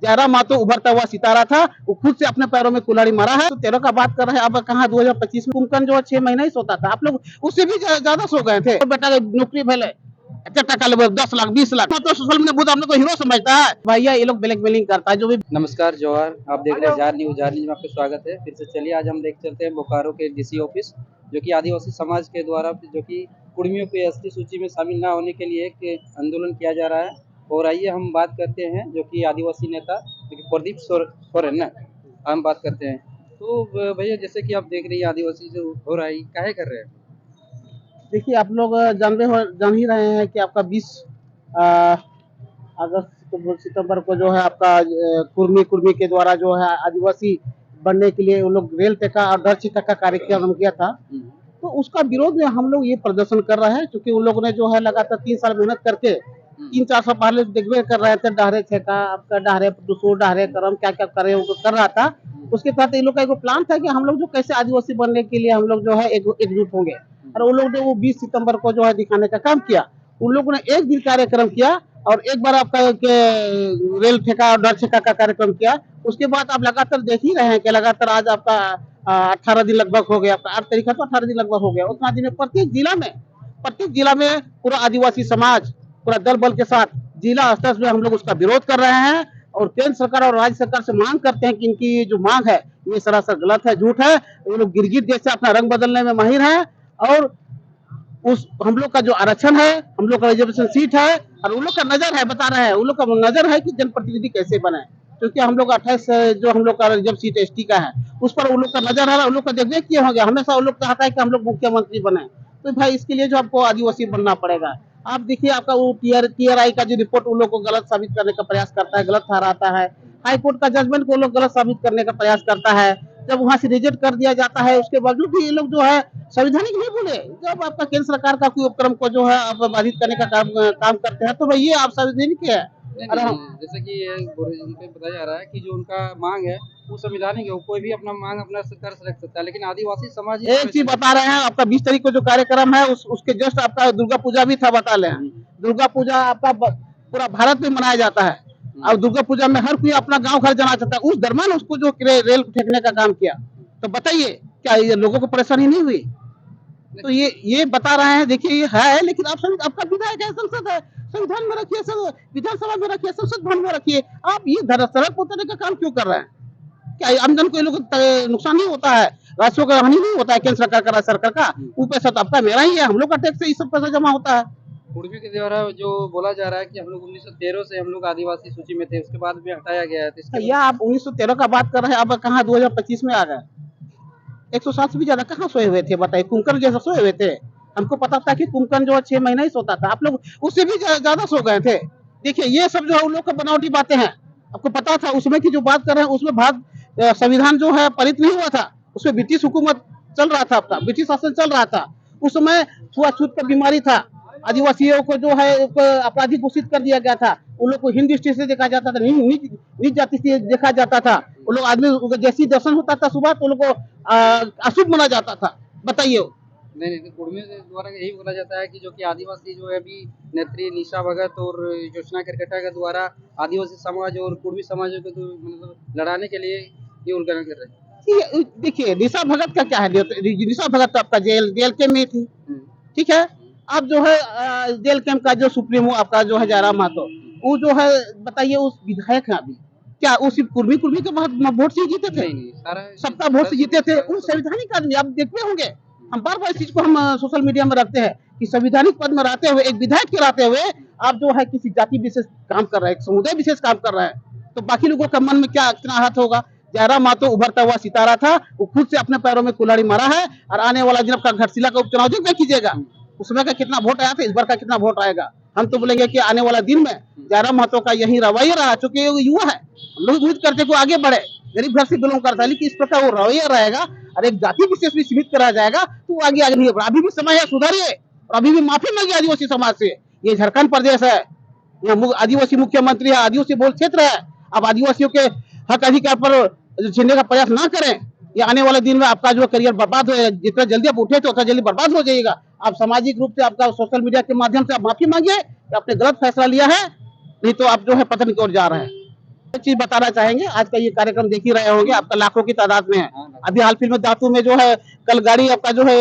जयरा मातो उभरता हुआ सितारा था, वो खुद से अपने पैरों में कुल्हाड़ी मारा है। तो 13 का बात कर रहे हैं, अब कहाँ 2025 में कुंभकर्ण जो 6 महीना ही सोता था, आप लोग उससे भी ज्यादा सो गए थे। बेटा नौकरी भेले 10 लाख 20 लाख तो सोशल मीडिया बहुत हम लोग को हीरो समझता है भैया। ये लोग ब्लैकमेलिंग करता है जो भी। नमस्कार जोहार, आप देख रहे हैं जार न्यूज में आपका स्वागत है। फिर से चलिए आज हम देख चलते हैं बोकारो के डीसी ऑफिस, जो कि आदिवासी समाज के द्वारा जो कि कुर्मियों को एसटी सूची में शामिल ना होने के लिए एक आंदोलन किया जा रहा है। और आइए हम बात करते हैं जो कि आदिवासी नेता जो कि प्रदीप सोरेन ना, हम बात करते हैं। तो भैया जैसे कि आप देख रही हैं आदिवासी जो हो रहा है काहे कर रहे हैं? देखिए आप लोग जान ही रहे हैं कि आपका 20 अगस्त सितंबर को जो है आपका कुर्मी के द्वारा जो है आदिवासी बनने के लिए उन लोग रेल टेका और दर्ज तक का कार्यक्रम किया था। तो उसका विरोध में हम लोग ये प्रदर्शन कर रहे हैं, क्योंकि उन लोगों ने जो है लगातार 3 साल मेहनत करके 3-4 साल पहले देखबे कर रहे थे, डहरे ठेका आपका डहरे दूसरो डहरे करम क्या क्या करे वो कर रहा था। उसके तहत इन लोग का एक प्लान था कि हम लोग जो कैसे आदिवासी बनने के लिए हम लोग जो है एकजुट होंगे। और उन लोग ने वो 20 सितंबर को जो है दिखाने का काम किया। उन लोगों ने एक दिन कार्यक्रम किया और एक बार आपका रेल ठेका और डर ठेका का कार्यक्रम किया। उसके बाद आप लगातार देख ही रहे हैं कि लगातार आज आपका 18 दिन लगभग हो गया, आपका 8 तारीख है तो 18 दिन लगभग हो गया। उतना दिन में प्रत्येक जिला में पूरा आदिवासी समाज पूरा दल बल के साथ जिला स्तर में हम लोग उसका विरोध कर रहे हैं। और केंद्र सरकार और राज्य सरकार से मांग करते हैं कि इनकी जो मांग है ये सरासर गलत है, झूठ है। ये लोग गिरगिट जैसे अपना रंग बदलने में माहिर है। और उस हम लोग का जो आरक्षण है, हम लोग का रिजर्वेशन सीट है और उन लोग का नजर है, बता रहे हैं उन लोग का नजर है कि जनप्रतिनिधि कैसे बने। क्योंकि हम लोग 28 जो हम लोग का रिजर्व सीट एसटी का है उस पर उन लोग का नजर है। उन लोग का देख किए होंगे, हमेशा उन लोग चाहता है कि हम लोग मुख्यमंत्री बने। तो भाई इसके लिए जो आपको आदिवासी बनना पड़ेगा। आप देखिए आपका वो टीआरआई का जो रिपोर्ट उन लोग को गलत साबित करने का प्रयास करता है, गलत ठहराता है। हाई कोर्ट का जजमेंट को लोग गलत साबित करने का प्रयास करता है। जब वहां से रिजेक्ट कर दिया जाता है उसके बावजूद भी ये लोग जो है संवैधानिक नहीं बोले। जब आपका केंद्र सरकार का कोई उपक्रम को जो है आप बाधित करने का काम करते हैं तो भाई ये आप संवैधानिक है। जैसे कि उनपे बताया जा रहा है कि जो उनका मांग है वो संविधानिक है, कोई भी अपना मांग अपना सरकार से रख सकता है, लेकिन आदिवासी समाज एक चीज बता रहे हैं, आपका 20 तारीख को जो कार्यक्रम है उसके जस्ट आपका दुर्गा पूजा भी था, बता ले। दुर्गा पूजा आपका पूरा भारत में मनाया जाता है और दुर्गा पूजा में हर कोई अपना गांव घर जाना चाहता है। उस दरम्यान उसको जो रेल फेंकने का काम किया, तो बताइए क्या ये लोगों को परेशानी नहीं हुई? तो ये बता रहे हैं। देखिए ये है, लेकिन आप आपका विधायक है, संसद है, संविधान में रखिए, विधानसभा में रखिए, संसद भवन में रखिए। आप ये सड़क पोतने का काम क्यों कर रहे हैं? क्या आमजन को लोग नुकसान नहीं होता है? राष्ट्रों का हानि नहीं होता है? केंद्र सरकार का, राज्य सरकार का वो पैसा तो आपका मेरा ही है, हम लोग का टैक्स से ये सब पैसा जमा होता है। कुर्मी के द्वारा जो बोला जा रहा है कि हम लोग 1913 से हम लोग आदिवासी सूची में थे, उसके बाद भी हटाया गया है। तो या आप 1913 का बात कर रहे हैं, अब कहाँ 2025 में आ गए? 107 से भी ज्यादा कहाँ सोए हुए थे बताइए? कुंभकर्ण जैसा सोए हुए थे? हमको पता था कि कुंभकर्ण जो 6 महीना ही सोता था, आप लोग उससे भी ज्यादा सो गए थे। देखिए ये सब जो है उन लोग का बनावटी बातें हैं। आपको पता था उसमें की जो बात कर रहे हैं उसमें संविधान जो है पारित नहीं हुआ था, उसमें ब्रिटिश हुकूमत चल रहा था, आपका ब्रिटिश शासन चल रहा था। उस समय छुआछूत का बीमारी था, आदिवासियों को जो है अपराधी घोषित कर दिया गया था। उन लोग को हिंद दृष्टि से देखा जाता था, नीच जाति से देखा जाता था। उन लोग आदमी जैसी दर्शन होता था सुबह तो उन लोग को अशुभ माना जाता था। बताइए। नहीं, तो कुर्मी द्वारा यही बोला जाता है कि जो कि आदिवासी जो है अभी नेत्री निशा भगत और योजना करकटा के द्वारा आदिवासी समाज और कुर्मी समाज को तो मतलब लड़ाने के लिए ये उल्लंघन कर रहे हैं। देखिए निशा भगत का क्या है, निशा भगत तो आपका जेल कैम्प में थी, ठीक है। अब जो है जेल कैंप का जो सुप्रीमो आपका जो है जयराम महतो, वो जो है बताइए उस विधायक है अभी क्या वो सिर्फ कुर्मी के वोट से जीते थे? सबका वोट से जीते थे। वो संवैधानिक आदमी, आप देखते होंगे हम बार बार इस चीज को हम सोशल मीडिया में रखते हैं कि संवैधानिक पद में रहते हुए, एक विधायक के रहते हुए आप जो है किसी जाति विशेष काम कर रहे हैं, समुदाय विशेष काम कर रहे हैं, तो बाकी लोगों का मन में क्या कितना आहत होगा? जयरा मातो उभरता हुआ सितारा था, वो खुद से अपने पैरों में कुल्हाड़ी मारा है। और आने वाला दिन आपका घाटशिला का उपचुनाव जो कीजिएगा, उसमें का कितना वोट आया था, इस बार का कितना वोट आएगा? हम तो बोलेंगे कि आने वाला दिन में जयराम महतो का यही रवैया रहा, चूंकि युवा है, हम लोग उम्मीद करते को आगे बढ़े, गरीब घर से बिलोंग करता है, लेकिन इस प्रकार वो रवैया रहेगा और एक जाति विशेष भी सीमित करा जाएगा तो वो आगे नहीं होगा। अभी भी समय है, सुधारिए और अभी भी माफी मांगिए आदिवासी समाज से। ये झारखंड प्रदेश है, यहाँ आदिवासी मुख्यमंत्री है, आदिवासी बहुल क्षेत्र है। अब आदिवासियों के हक अधिकार पर छीनने का प्रयास ना करें। ये आने वाले दिन में आपका जो करियर बर्बाद हो, जितना जल्दी आप उठे तो उतना जल्दी बर्बाद हो जाएगा। आप सामाजिक रूप से आपका सोशल मीडिया के माध्यम से आप माफी मांगिए कि आपने गलत फैसला लिया है, नहीं तो आप जो है पतन की ओर जा रहे हैं। एक चीज बताना चाहेंगे, आज का ये कार्यक्रम देख ही रहे होंगे, आपका लाखों की तादाद में है। अभी हाल फिलहाल में दातू में जो है कल गाड़ी आपका जो है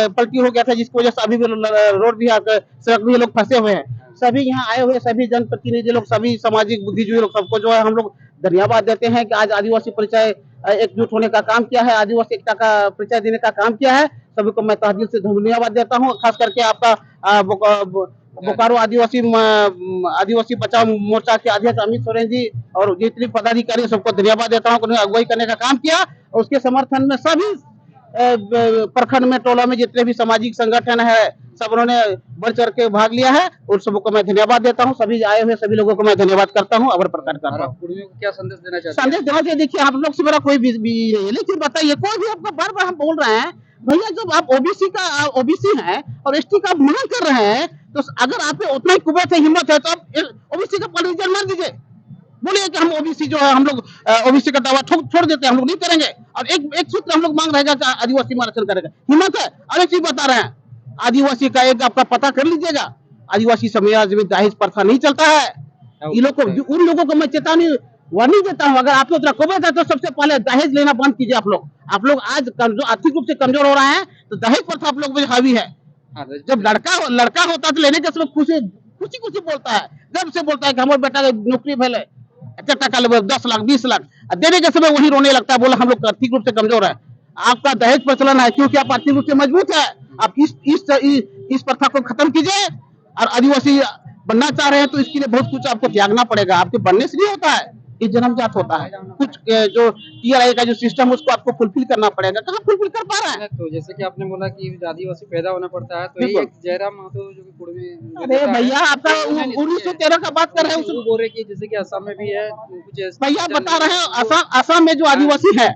पलटी हो गया था, जिसकी वजह से अभी भी रोड भी सड़क भी लोग फंसे हुए हैं। सभी यहाँ आए हुए सभी जनप्रतिनिधि लोग, सभी सामाजिक बुद्धिजीवी लोग, सबको जो है हम लोग धन्यवाद देते हैं कि आज आदिवासी परिचय एकजुट होने का काम किया है, आदिवासी एकता का परिचय देने का काम किया है। सभी को मैं तहे दिल से धन्यवाद देता हूँ। खास करके आपका बोकारो आदिवासी बचाओ मोर्चा के अध्यक्ष अमित सोरेन जी और जितने पदाधिकारी सबको धन्यवाद देता हूँ, उन्होंने अगुवाई करने का काम किया और उसके समर्थन में सभी प्रखंड में, टोला में जितने भी सामाजिक संगठन है, सब उन्होंने बढ़ चढ़ के भाग लिया है और सबको मैं धन्यवाद देता हूँ। सभी आए हुए सभी लोगों को मैं धन्यवाद करता हूँ, आभार प्रकट करता हूँ। कुर्मियों को क्या संदेश देना चाहते हैं? संदेश देना चाहिए, देखिए आप लोग से मेरा कोई भी नहीं है, लेकिन बताइए कोई भी आपका बार बार हम बोल रहे हैं भैया, जब आप ओबीसी हैं और एसटी का मांग कर रहे हैं, तो अगर आप में उतना ही कुवत है, हिम्मत है, तो आप ओबीसी का पॉलिटिकल मान दीजिए, बोलिए कि हम ओबीसी जो है हम लोग ओबीसी का दावा छोड़ देते हैं, हम लोग नहीं करेंगे और एक सूत्र हम लोग मांग रहेगा कि आदिवासी आरक्षण करेगा। हिम्मत है। और एक चीज बता रहे हैं, आदिवासी का एक आपका पता कर लीजिएगा, आदिवासी समाज में दहेज प्रथा नहीं चलता है। ये लोग को, उन लोगों को मैं चेतावनी वार्निंग देता हूँ, अगर आप लोग कुवत है तो सबसे पहले दहेज लेना बंद कीजिए। आप लोग आज आर्थिक रूप से कमजोर हो रहे हैं, तो दहेज प्रथा आप लोग में हावी है। जब लड़का होता है तो लेने के समय खुशी बोलता है, गर्व से बोलता है कि हमारे बेटा नौकरी भेल है, अच्छा टका ले 10 लाख 20 लाख, देने के समय वही रोने लगता है, बोला हम लोग आर्थिक रूप से कमजोर है। आपका दहेज प्रचलन है क्योंकि आप आर्थिक रूप से मजबूत है। आप इस प्रथा को खत्म कीजिए और आदिवासी बनना चाह रहे हैं तो इसके लिए बहुत कुछ आपको त्यागना पड़ेगा। आपके बनने से नहीं होता है, ये जन्मजात होता है। कुछ जो टीआरआई का जो सिस्टम उसको आपको फुलफिल करना पड़ेगा, कहाँ फुलफिल कर पा रहा है। तो जैसे कि आपने बोला कि आदिवासी पैदा होना पड़ता है, तो ये एक जयराम महतो जो कि कुर्मी, अरे भैया आपका 1913 का बात कर रहे हैं, बोल रहे कि जैसे कि असम में भी है कुछ भैया बता रहे हैं, असम में जो आदिवासी है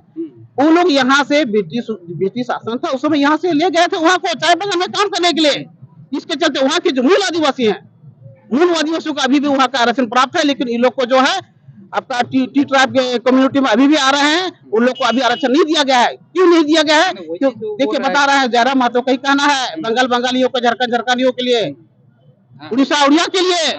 वो लोग यहाँ से ब्रिटिश शासन था उस समय यहाँ से ले गए थे वहाँ को चाय बागान में काम करने के लिए, जिसके चलते वहाँ के जो मूल आदिवासी हैं, मूल आदिवासियों को अभी भी वहाँ का आरक्षण प्राप्त है। लेकिन इन लोग को जो है आपका टी ट्राइब के कम्युनिटी में अभी भी आ रहे हैं, उन लोग को अभी आरक्षण नहीं दिया गया है। क्यों नहीं दिया गया है? देखिए बता रहे हैं, जयराम महतो का ही कहना है, बंगालियों को, झारखंडियों के लिए, उड़िया के लिए।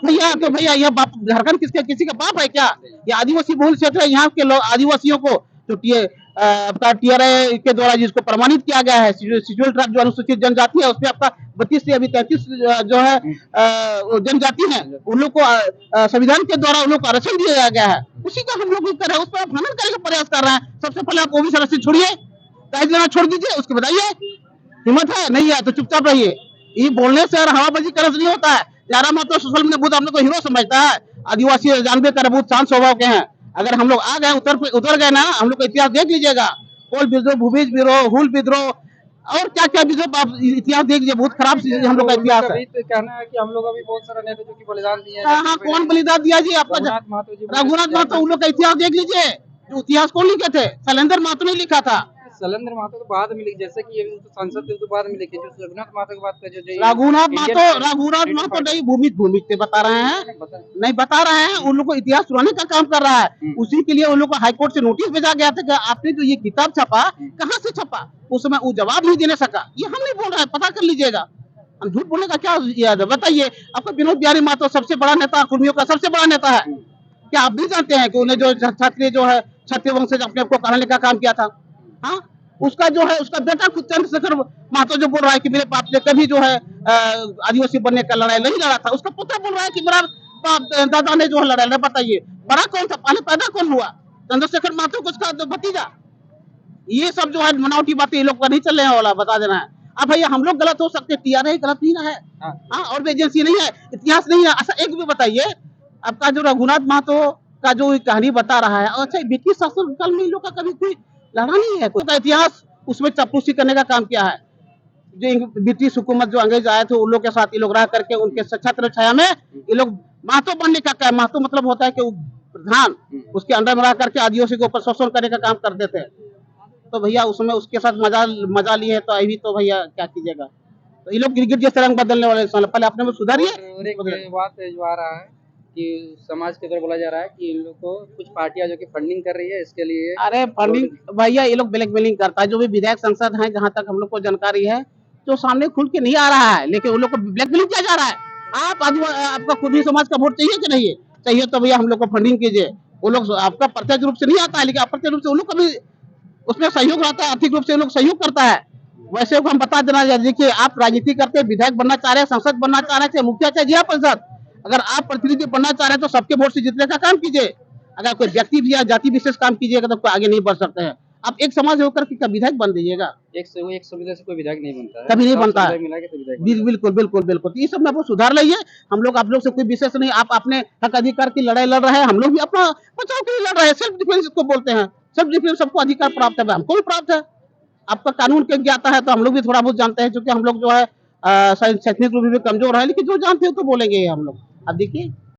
भैया तो भैया यह झारखंड किसी का बाप है क्या? ये आदिवासी बहुल क्षेत्र है, यहाँ के लोग आदिवासियों को जो आपका टीआरआई के द्वारा जिसको प्रमाणित किया गया है, शेड्यूल ट्राइब जो अनुसूचित जनजाति है, उसमें आपका 32 से अभी 33 जो है जनजाति है, उन लोग को संविधान के द्वारा उन लोग को आरक्षण दिया गया है। उसी का हम लोग कर रहे हैं, उस पर हनन करने का प्रयास कर रहे हैं। सबसे पहले आप ओबीसी आरक्षण छोड़िए, दहेज लेना छोड़ दीजिए, उसके बताइए हिम्मत है नहीं है तो चुपचाप रहिए। ये बोलने से और हवाबाजी करने से नहीं होता है। जयराम महतो सोशल मीडिया बहुत हम लोग को हीरो समझता है, आदिवासी जानबे कर बहुत शांत स्वभाव के हैं। अगर हम लोग आ गए उतर गए ना, हम लोग का इतिहास देख लीजिएगा, कोल विद्रोह, भूमिज विद्रोह, हुल विद्रोह और क्या क्या विद्रोह, आप इतिहास देख लीजिए, बहुत खराब चीज हम लोग का इतिहास है। कहना है कि हम लोग अभी बहुत सारा नेता जो कि बलिदान दिए। हाँ, कौन बलिदान दिया जी? आपका रघुनाथ महतो, उन लोग का इतिहास देख लीजिए। इतिहास कौन लिखे थे? शैलेंद्र महतो ने लिखा था। शैलेंद्र महतो तो बाद में लिखे, जैसे कि ये संसद के तो बाद में लिखे, जो रघुनाथ महतो की बात कर, जो रघुनाथ महतो नहीं, भूमिज से बता रहे हैं, नहीं बता रहे हैं, उन लोग को इतिहास सुनाने का काम कर रहा है। उसी के लिए उन लोग को हाईकोर्ट से नोटिस भेजा गया था कि आपने जो ये किताब छपा, कहाँ से छपा? उस समय वो जवाब नहीं देने सका। ये हम नहीं बोल रहे हैं, पता कर लीजिएगा, हम झूठ बोलने का क्या याद है? बताइए, आपका विनोद बिहारी महतो सबसे बड़ा नेता, कुर्मियों का सबसे बड़ा नेता है, क्या आप नहीं जानते हैं कि उन्हें जो क्षत्रिय जो है, क्षत्रिय वंश से अपने को कहने का काम किया था? हाँ, उसका जो है, उसका बेटा खुद चंद्रशेखर महतो जो बोल रहा है कि मेरे बाप ने कभी जो है आदिवासी बनने का लड़ाई नहीं लड़ा था, उसका पुत्र बोल रहा है कि मेरा दादा ने जो है लड़ाई। बताइए बड़ा कौन था, पहले पैदा कौन हुआ? चंद्रशेखर महतो को, उसका भतीजा। ये सब जो है बनावटी बातें ये लोग का नहीं चलने वाला, बता देना है। अब भैया हम लोग गलत हो सकते, टीआरआई गलत नहीं ना है, हाँ, और भी एजेंसी नहीं है, इतिहास नहीं है। अच्छा एक भी बताइए, आपका जो रघुनाथ महतो का जो कहानी बता रहा है, अच्छा ब्रिटिश शासन काल में इन लोग का कभी कोई लड़ा नहीं है, कोई इतिहास उसमें चापलूसी करने का काम किया है। जो ब्रिटिश हुकूमत जो अंग्रेज आए थे, उन लोग के साथ ये लोग रह करके उनके छत्र छाया में ये लोग महतो बनने का क्या, महतो मतलब होता है कि प्रधान, उसके अंडर में रह करके आदिवासी के ऊपर शोषण करने का काम करते थे। तो भैया उसमें उसके साथ मजा लिए है, तो अभी तो भैया क्या कीजिएगा। तो ये लोग गिरगिट जैसे रंग बदलने वाले, पहले अपने में सुधारिए। बात जो आ रहा है कि समाज के अंदर बोला जा रहा है कि इन लोग को कुछ पार्टियां जो कि फंडिंग कर रही है इसके लिए। अरे फंडिंग भैया ये लोग ब्लैकमेलिंग करता है, जो भी विधायक सांसद हैं, जहाँ तक हम लोग को जानकारी है, जो सामने खुल के नहीं आ रहा है, लेकिन उन लोग को ब्लैकमेलिंग किया जा रहा है। आपका कुर्मी समाज का वोट चाहिए कि नहीं है? चाहिए तो भैया हम लोग को फंडिंग कीजिए। वो लोग आपका प्रत्यक्ष रूप से नहीं आता है, लेकिन अप्रत्यक्ष रूप से उन लोग का भी उसमें सहयोग रहता है, आर्थिक रूप से लोग सहयोग करता है। वैसे हम बता देना, देखिए आप राजनीति करते हैं, विधायक बनना चाह रहे हैं, संसद बनना चाह रहे हैं, चाहे मुखिया चाहे जिला परिषद, अगर आप प्रतिनिधि बनना चाह रहे हैं तो सबके वोट से जीतने का काम कीजिए। अगर कोई व्यक्ति या जाति विशेष काम कीजिएगा तो कोई आगे नहीं बढ़ सकते हैं। आप एक समाज होकर के विधायक बन दीजिएगा, एक सुविधा से कोई विधायक नहीं बनता है, कभी नहीं सब बनता सुविधा है। मिला के तो विधायक बनता है। बिल्कुल बिल्कुल बिल्कुल, तो ये सब में आप सुधार लाइए। हम लोग आप लोग से कोई विशेष नहीं, आप अपने हक अधिकार की लड़ाई लड़ रहे हैं, हम लोग भी अपना बचाव के लिए लड़ रहे हैं। सेल्फ डिफेंस इसको बोलते हैं, सेल्फ डिफेंस सबको अधिकार प्राप्त है, हमको भी प्राप्त है। आपका कानून के ज्ञाता है तो हम लोग भी थोड़ा बहुत जानते हैं, क्योंकि हम लोग जो है शैक्षणिक रूप से भी कमजोर है, लेकिन जो जानते हैं तो बोलेंगे हम लोग। अब देखिए